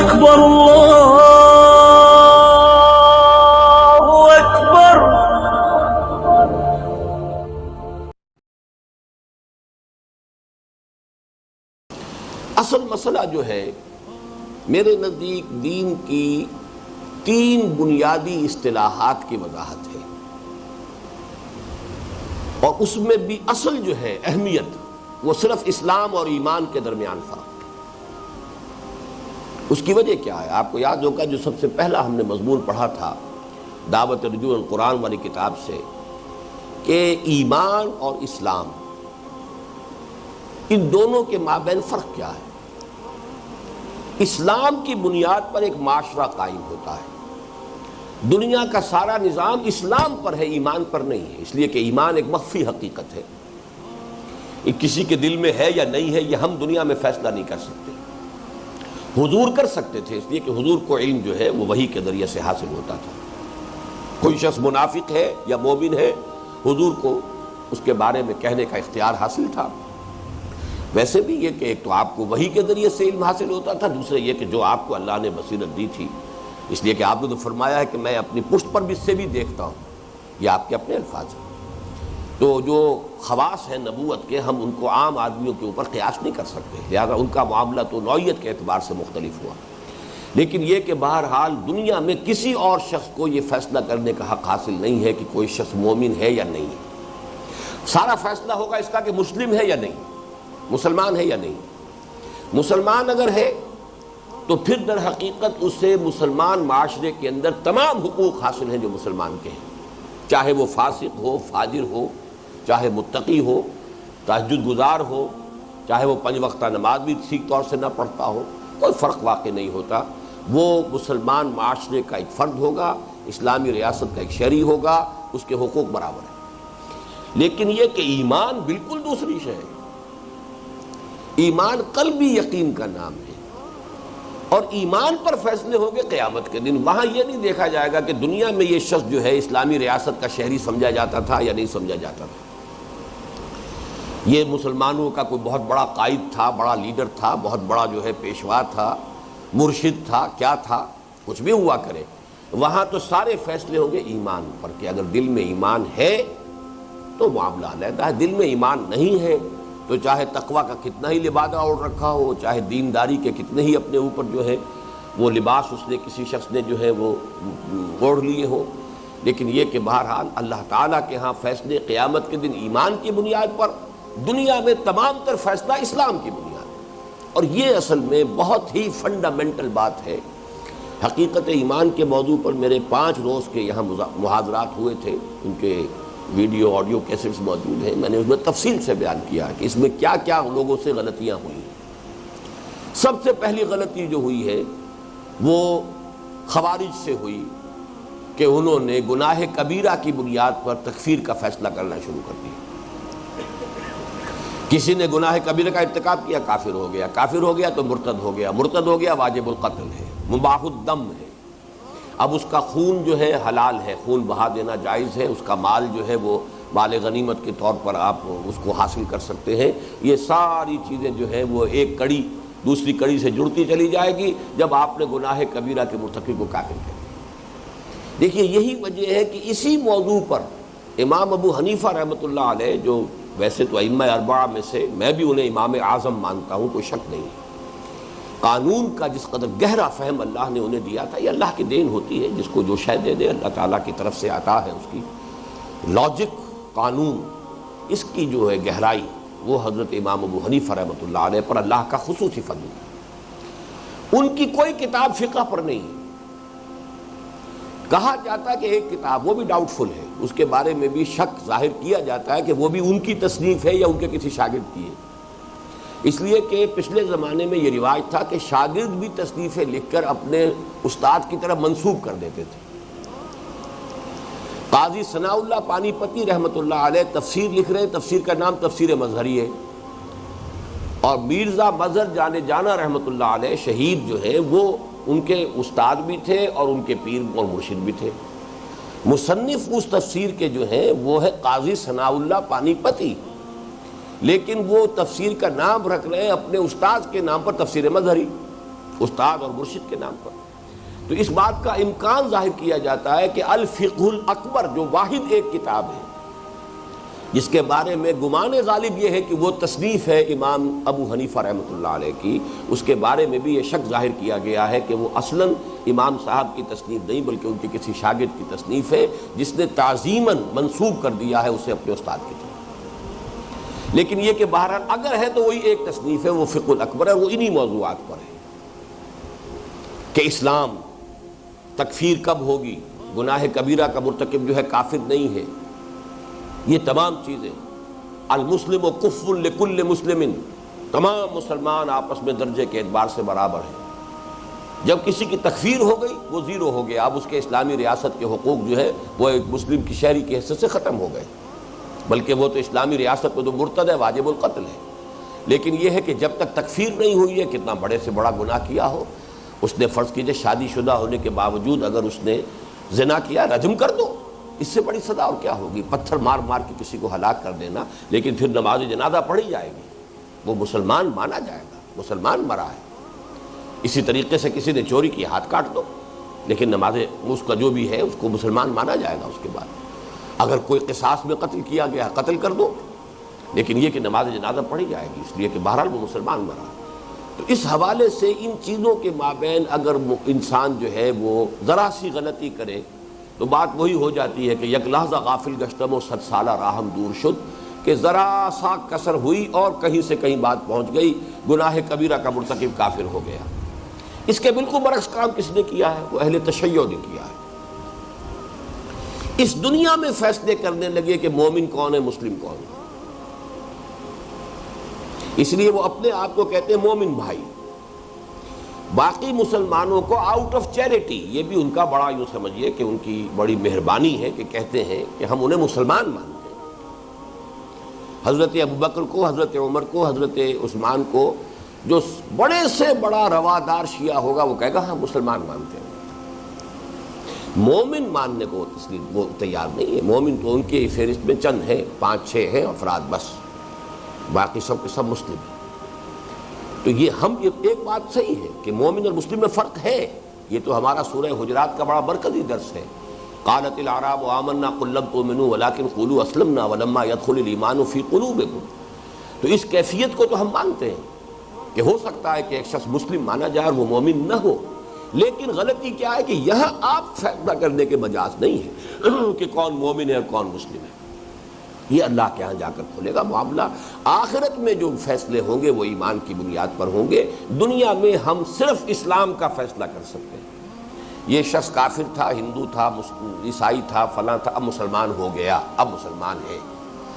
اکبر اللہ اکبر۔ اصل مسئلہ جو ہے میرے نزدیک دین کی 3 بنیادی اصطلاحات کی وضاحت ہے، اور اس میں بھی اصل جو ہے اہمیت وہ صرف اسلام اور ایمان کے درمیان فرق۔ اس کی وجہ کیا ہے؟ آپ کو یاد ہوگا جو سب سے پہلا ہم نے مضمون پڑھا تھا دعوت رجوع القرآن والی کتاب سے، کہ ایمان اور اسلام ان دونوں کے مابین فرق کیا ہے۔ اسلام کی بنیاد پر ایک معاشرہ قائم ہوتا ہے، دنیا کا سارا نظام اسلام پر ہے، ایمان پر نہیں ہے، اس لیے کہ ایمان ایک مخفی حقیقت ہے، یہ کسی کے دل میں ہے یا نہیں ہے یہ ہم دنیا میں فیصلہ نہیں کر سکتے۔ حضور کر سکتے تھے، اس لیے کہ حضور کو علم جو ہے وہ وحی کے ذریعے سے حاصل ہوتا تھا۔ کوئی شخص منافق ہے یا مومن ہے، حضور کو اس کے بارے میں کہنے کا اختیار حاصل تھا۔ ویسے بھی یہ کہ ایک تو آپ کو وحی کے ذریعے سے علم حاصل ہوتا تھا، دوسرے یہ کہ جو آپ کو اللہ نے بصیرت دی تھی، اس لیے کہ آپ نے تو فرمایا ہے کہ میں اپنی پشت پر بھی سے بھی دیکھتا ہوں، یہ آپ کے اپنے الفاظ ہیں۔ تو جو خواص ہیں نبوت کے ہم ان کو عام آدمیوں کے اوپر قیاس نہیں کر سکتے، لہذا ان کا معاملہ تو نوعیت کے اعتبار سے مختلف ہوا۔ لیکن یہ کہ بہرحال دنیا میں کسی اور شخص کو یہ فیصلہ کرنے کا حق حاصل نہیں ہے کہ کوئی شخص مومن ہے یا نہیں ہے۔ سارا فیصلہ ہوگا اس کا کہ مسلم ہے یا نہیں، مسلمان ہے یا نہیں۔ مسلمان اگر ہے تو پھر در حقیقت اسے مسلمان معاشرے کے اندر تمام حقوق حاصل ہیں جو مسلمان کے ہیں، چاہے وہ فاسق ہو، فاجر ہو، چاہے متقی ہو، تہجد گزار ہو، چاہے وہ 5 وقتہ نماز بھی ٹھیک طور سے نہ پڑھتا ہو، کوئی فرق واقع نہیں ہوتا، وہ مسلمان معاشرے کا ایک فرد ہوگا، اسلامی ریاست کا ایک شہری ہوگا، اس کے حقوق برابر ہیں۔ لیکن یہ کہ ایمان بالکل دوسری شے ہے۔ ایمان قلبی یقین کا نام ہے، اور ایمان پر فیصلے ہوں گے قیامت کے دن۔ وہاں یہ نہیں دیکھا جائے گا کہ دنیا میں یہ شخص جو ہے اسلامی ریاست کا شہری سمجھا جاتا تھا یا نہیں سمجھا جاتا تھا، یہ مسلمانوں کا کوئی بہت بڑا قائد تھا، بڑا لیڈر تھا، بہت بڑا جو ہے پیشوا تھا، مرشد تھا، کیا تھا، کچھ بھی ہوا کرے، وہاں تو سارے فیصلے ہوں گے ایمان پر، کہ اگر دل میں ایمان ہے تو معاملہ علیحدہ ہے، دل میں ایمان نہیں ہے تو چاہے تقویٰ کا کتنا ہی لبادہ اوڑھ رکھا ہو، چاہے دینداری کے کتنے ہی اپنے اوپر جو ہے وہ لباس اس نے کسی شخص نے جو ہے وہ اوڑھ لیے ہو، لیکن یہ کہ بہرحال اللہ تعالیٰ کے ہاں فیصلے قیامت کے دن ایمان کی بنیاد پر، دنیا میں تمام تر فیصلہ اسلام کی بنیاد پر۔ اور یہ اصل میں بہت ہی فنڈامنٹل بات ہے۔ حقیقت ایمان کے موضوع پر میرے 5 روز کے یہاں محاضرات ہوئے تھے، ان کے ویڈیو آڈیو کیسٹس موجود ہیں، میں نے اس میں تفصیل سے بیان کیا کہ اس میں کیا کیا لوگوں سے غلطیاں ہوئی۔ سب سے پہلی غلطی جو ہوئی ہے وہ خوارج سے ہوئی کہ انہوں نے گناہ کبیرہ کی بنیاد پر تکفیر کا فیصلہ کرنا شروع کر دیا۔ کسی نے گناہ کبیرہ کا ارتکاب کیا، کافر ہو گیا، کافر ہو گیا تو مرتد ہو گیا، مرتد ہو گیا واجب القتل ہے، مباح الدم ہے، اب اس کا خون جو ہے حلال ہے، خون بہا دینا جائز ہے، اس کا مال جو ہے وہ مال غنیمت کے طور پر آپ اس کو حاصل کر سکتے ہیں۔ یہ ساری چیزیں جو ہیں وہ ایک کڑی دوسری کڑی سے جڑتی چلی جائے گی جب آپ نے گناہ کبیرہ کے مرتکب کو کافر کر دیا۔ دیکھیے یہی وجہ ہے کہ اسی موضوع پر امام ابو حنیفہ رحمۃ اللہ علیہ، جو ویسے تو ائمہ اربعہ میں سے میں بھی انہیں امام اعظم مانتا ہوں، کوئی شک نہیں، قانون کا جس قدر گہرا فہم اللہ نے انہیں دیا تھا، یہ اللہ کی دین ہوتی ہے، جس کو جو شے دے دے اللہ تعالیٰ کی طرف سے عطا ہے، اس کی لاجک، قانون، اس کی جو ہے گہرائی وہ حضرت امام ابو حنیفہ رحمۃ اللہ علیہ پر اللہ کا خصوصی فضل ہے۔ ان کی کوئی کتاب فقہ پر نہیں ہے، کہا جاتا ہے کہ ایک کتاب وہ بھی ڈاؤٹ فل ہے، اس کے بارے میں بھی شک ظاہر کیا جاتا ہے کہ وہ بھی ان کی تصنیف ہے یا ان کے کسی شاگرد کی ہے، اس لیے کہ پچھلے زمانے میں یہ رواج تھا کہ شاگرد بھی تصنیفیں لکھ کر اپنے استاد کی طرف منسوب کر دیتے تھے۔ قاضی ثناء اللہ پانی پتی رحمۃ اللہ علیہ تفسیر لکھ رہے ہیں، تفسیر کا نام تفسیر مظہری ہے، اور مرزا مظہر جانے جانا رحمۃ اللہ علیہ شہید جو ہے وہ ان کے استاد بھی تھے اور ان کے پیر اور مرشد بھی تھے۔ مصنف اس تفسیر کے جو ہیں وہ ہے قاضی ثناء اللہ پانی پتی، لیکن وہ تفسیر کا نام رکھ رہے ہیں اپنے استاد کے نام پر تفسیر مظہری۔ استاد اور مرشد کے نام پر۔ تو اس بات کا امکان ظاہر کیا جاتا ہے کہ الفقہ الاکبر جو واحد ایک کتاب ہے جس کے بارے میں گمان غالب یہ ہے کہ وہ تصنیف ہے امام ابو حنیفہ رحمۃ اللہ علیہ کی، اس کے بارے میں بھی یہ شک ظاہر کیا گیا ہے کہ وہ اصلاً امام صاحب کی تصنیف نہیں بلکہ ان کے کسی شاگرد کی تصنیف ہے جس نے تعظیماً منسوب کر دیا ہے اسے اپنے استاد کی طرف۔ لیکن یہ کہ بہرحال اگر ہے تو وہی ایک تصنیف ہے، وہ فقہ الاکبر ہے، وہ انہی موضوعات پر ہے کہ اسلام تکفیر کب ہوگی، گناہ کبیرہ کا مرتکب جو ہے کافر نہیں ہے، یہ تمام چیزیں۔ المسلم و کف لکل مسلم، تمام مسلمان آپس میں درجے کے اعتبار سے برابر ہیں۔ جب کسی کی تکفیر ہو گئی وہ زیرو ہو گیا، اب اس کے اسلامی ریاست کے حقوق جو ہے وہ ایک مسلم کی شہری کی حیثیت سے ختم ہو گئے، بلکہ وہ تو اسلامی ریاست میں تو مرتد ہے، واجب القتل ہے۔ لیکن یہ ہے کہ جب تک تکفیر نہیں ہوئی ہے، کتنا بڑے سے بڑا گناہ کیا ہو، اس نے فرض کیجئے شادی شدہ ہونے کے باوجود اگر اس نے زنا کیا، رجم کر دو، اس سے بڑی سزا اور کیا ہوگی؟ پتھر مار مار کے کسی کو ہلاک کر دینا، لیکن پھر نماز جنازہ پڑھی جائے گی، وہ مسلمان مانا جائے گا، مسلمان مرا ہے۔ اسی طریقے سے کسی نے چوری کی، ہاتھ کاٹ دو، لیکن نماز اس کا جو بھی ہے اس کو مسلمان مانا جائے گا۔ اس کے بعد اگر کوئی قصاص میں قتل کیا گیا، قتل کر دو، لیکن یہ کہ نماز جنازہ پڑھی جائے گی، اس لیے کہ بہرحال وہ مسلمان مرا۔ تو اس حوالے سے ان چیزوں کے مابین اگر انسان جو ہے وہ ذرا سی غلطی کرے تو بات وہی ہو جاتی ہے کہ یک لحظہ غافل گشتم و 100 سالہ راہم دور شد، کہ ذرا سا کسر ہوئی اور کہیں سے کہیں بات پہنچ گئی، گناہ کبیرہ کا مرتکب کافر ہو گیا۔ اس کے بالکل برعکس کام کس نے کیا ہے؟ وہ اہل تشیع نے کیا ہے۔ اس دنیا میں فیصلے کرنے لگے کہ مومن کون ہے، مسلم کون ہے، اس لیے وہ اپنے آپ کو کہتے ہیں مومن بھائی۔ باقی مسلمانوں کو آؤٹ آف چیریٹی، یہ بھی ان کا بڑا یوں سمجھیے کہ ان کی بڑی مہربانی ہے کہ کہتے ہیں کہ ہم انہیں مسلمان مانتے ہیں۔ حضرت ابوبکر کو، حضرت عمر کو، حضرت عثمان کو، جو بڑے سے بڑا روادار شیعہ ہوگا وہ کہے گا ہاں مسلمان مانتے ہیں۔ مومن ماننے کو وہ تیار نہیں ہے۔ مومن تو ان کی فہرست میں چند ہیں، 5-6 ہیں افراد بس، باقی سب کے سب مسلم ہیں۔ تو یہ ایک بات صحیح ہے کہ مومن اور مسلم میں فرق ہے، یہ تو ہمارا سورہ حجرات کا بڑا مرکزی درس ہے۔ قالت الاعراب آمنا قل لم تؤمنوا ولكن قولوا اسلمنا ولما يدخل الايمان في قلوبكم۔ تو اس کیفیت کو تو ہم مانتے ہیں کہ ہو سکتا ہے کہ ایک شخص مسلم مانا جائے اور وہ مومن نہ ہو، لیکن غلطی کیا ہے کہ یہاں آپ فیصلہ کرنے کے مجاز نہیں ہے کہ کون مومن ہے اور کون مسلم ہے۔ یہ اللہ کے ہاں جا کر کھلے گا معاملہ۔ آخرت میں جو فیصلے ہوں گے وہ ایمان کی بنیاد پر ہوں گے۔ دنیا میں ہم صرف اسلام کا فیصلہ کر سکتے ہیں۔ یہ شخص کافر تھا، ہندو تھا، عیسائی تھا، فلاں تھا، اب مسلمان ہو گیا، اب مسلمان ہے،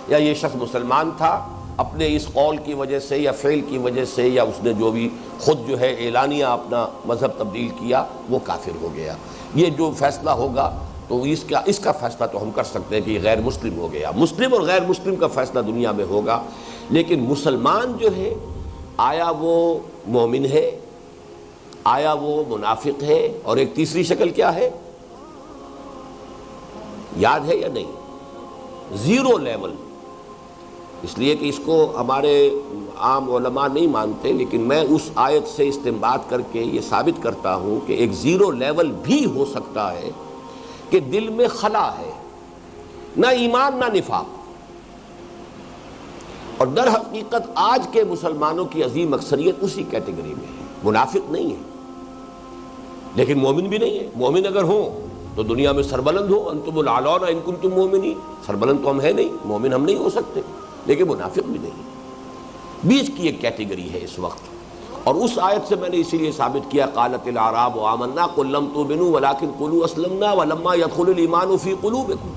یا یہ شخص مسلمان تھا اپنے اس قول کی وجہ سے یا فعل کی وجہ سے، یا اس نے جو بھی خود جو ہے اعلانیہ اپنا مذہب تبدیل کیا، وہ کافر ہو گیا۔ یہ جو فیصلہ ہوگا تو اس کا فیصلہ تو ہم کر سکتے ہیں کہ یہ غیر مسلم ہو گیا۔ مسلم اور غیر مسلم کا فیصلہ دنیا میں ہوگا، لیکن مسلمان جو ہے آیا وہ مومن ہے، آیا وہ منافق ہے، اور ایک تیسری شکل کیا ہے یاد ہے یا نہیں؟ Zero level. اس لیے کہ اس کو ہمارے عام علماء نہیں مانتے، لیکن میں اس آیت سے استنباط کر کے یہ ثابت کرتا ہوں کہ ایک زیرو لیول بھی ہو سکتا ہے کہ دل میں خلا ہے، نہ ایمان نہ نفاق، اور در حقیقت آج کے مسلمانوں کی عظیم اکثریت اسی کیٹیگری میں ہے۔ منافق نہیں ہے لیکن مومن بھی نہیں ہے۔ مومن اگر ہوں تو دنیا میں سربلند ہو، انتم الاعلون ان کنتم مومنین، سربلند تو ہم ہیں نہیں، مومن ہم نہیں ہو سکتے، لیکن منافق بھی نہیں۔ بیچ کی ایک کیٹیگری ہے اس وقت، اور اس آیت سے میں نے اسی لیے ثابت کیا قالت الاعراب آمنا قل لم تؤمنوا ولكن قولوا اسلمنا ولما يدخل الايمان في قلوبكم۔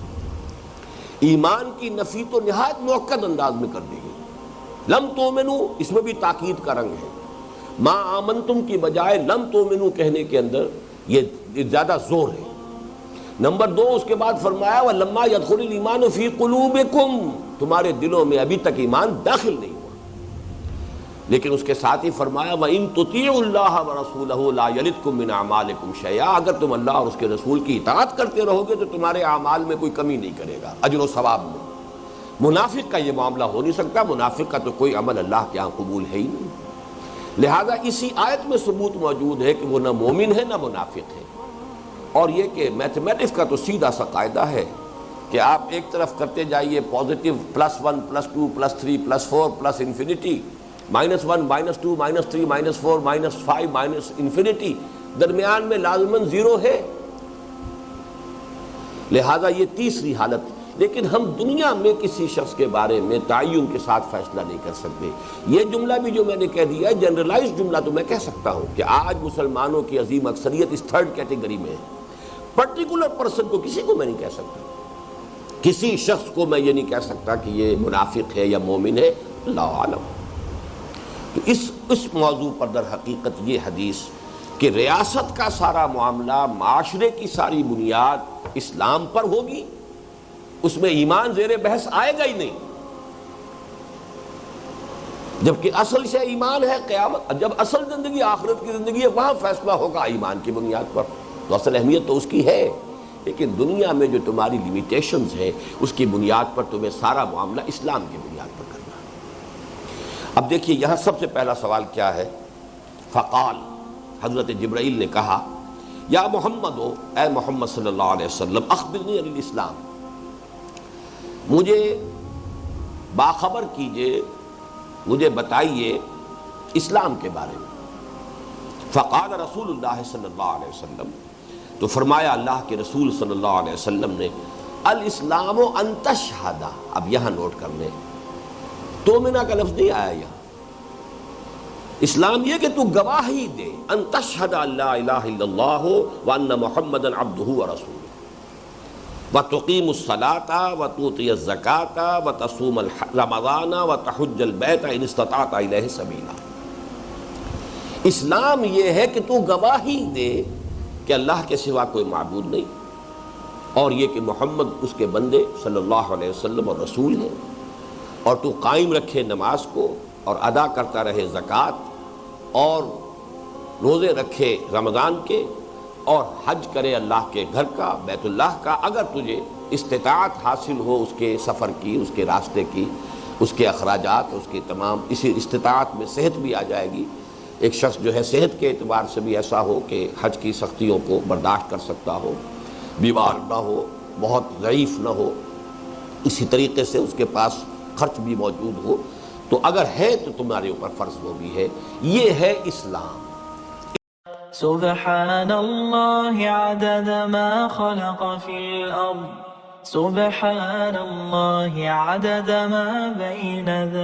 ایمان کی نفی تو نہایت مؤکد انداز میں کر دی گئی۔ لم تؤمنوا اس میں بھی تاکید کا رنگ ہے، ما آمنتم کی بجائے لم تؤمنوا کہنے کے اندر یہ زیادہ زور ہے۔ نمبر 2 اس کے بعد فرمایا ولما يدخل الايمان في قلوبكم، تمہارے دلوں میں ابھی تک ایمان داخل نہیں ہوا، لیکن اس کے ساتھ ہی فرمایا وَإِن تُطِيعُوا اللَّهَ وَرَسُولَهُ لَا يَلِدْكُم مِّنْ أَعْمَالِكُمْ شَيْئًا، اگر تم اللہ اور اس کے رسول کی اطاعت کرتے رہو گے تو تمہارے اعمال میں کوئی کمی نہیں کرے گا، اجر و ثواب میں۔ منافق کا یہ معاملہ ہو نہیں سکتا، منافق کا تو کوئی عمل اللہ کے ہاں قبول ہے ہی نہیں۔ لہذا اسی آیت میں ثبوت موجود ہے کہ وہ نہ مومن ہے نہ منافق ہے. اور یہ کہ میتھمیٹکس کا تو سیدھا سا قاعدہ ہے کہ آپ ایک طرف کرتے جائیے پازیٹیو +1 +2 +3 +4 پلس انفینٹی، -1 -2 -3 -4 -5 انفینٹی، درمیان میں لازماً زیرو ہے. لہذا یہ تیسری حالت. لیکن ہم دنیا میں کسی شخص کے بارے میں تعین کے ساتھ فیصلہ نہیں کر سکتے. یہ جملہ بھی جو میں نے کہہ دیا ہے جنرلائز جملہ تو میں کہہ سکتا ہوں کہ آج مسلمانوں کی عظیم اکثریت اس تھرڈ کیٹیگری میں ہے. پرٹیکولر پرسن کو کسی کو میں نہیں کہہ سکتا، کسی شخص کو میں یہ نہیں کہہ سکتا کہ یہ منافق ہے یا مومن ہے، اللہ عالم. تو اس موضوع پر در حقیقت یہ حدیث کہ ریاست کا سارا معاملہ، معاشرے کی ساری بنیاد اسلام پر ہوگی، اس میں ایمان زیر بحث آئے گا ہی نہیں. جبکہ اصل شے ایمان ہے. قیامت جب اصل زندگی آخرت کی زندگی ہے وہاں فیصلہ ہوگا ایمان کی بنیاد پر، تو اصل اہمیت تو اس کی ہے. لیکن دنیا میں جو تمہاری لیمیٹیشنز ہے اس کی بنیاد پر تمہیں سارا معاملہ اسلام کی بنیاد پر کرنا ہے. اب دیکھیے یہاں سب سے پہلا سوال کیا ہے؟ فقال، حضرت جبرائیل نے کہا، یا محمد، اے محمد صلی اللہ علیہ وسلم، اخبرنی عن الاسلام، مجھے باخبر کیجئے، مجھے بتائیے اسلام کے بارے میں. فقال رسول اللہ صلی اللہ علیہ وسلم، تو فرمایا اللہ کے رسول صلی اللہ علیہ وسلم نے، الاسلام ان تشہد. اب یہاں نوٹ کر لیں، تومنا کا لفظ نہیں آیا یہاں. اسلام یہ کہ تو گواہی دے، ان تشہد ان لا الہ الا اللہ وان محمدا عبدہ ورسولہ، وتقیم الصلاۃ وتؤتی الزکاۃ وتصوم رمضان وتحج البیت ان استطعت الیہ سبیلا. اسلام یہ ہے کہ تو گواہی دے کہ اللہ کے سوا کوئی معبود نہیں، اور یہ کہ محمد اس کے بندے صلی اللہ علیہ وسلم اور رسول ہیں، اور تو قائم رکھے نماز کو اور ادا کرتا رہے زکوٰۃ، اور روزے رکھے رمضان کے، اور حج کرے اللہ کے گھر کا، بیت اللہ کا، اگر تجھے استطاعت حاصل ہو اس کے سفر کی، اس کے راستے کی، اس کے اخراجات، اس کے تمام. اسی استطاعت میں صحت بھی آ جائے گی. ایک شخص جو ہے صحت کے اعتبار سے بھی ایسا ہو کہ حج کی سختیوں کو برداشت کر سکتا ہو، بیمار نہ ہو، بہت ضعیف نہ ہو، اسی طریقے سے اس کے پاس خرچ بھی موجود ہو، تو اگر ہے تو تمہارے اوپر فرض وہ بھی ہے. یہ ہے اسلام. سبحان اللہ عدد ما خلق فی الارض، سبحان اللہ عدد ما بین ذلك،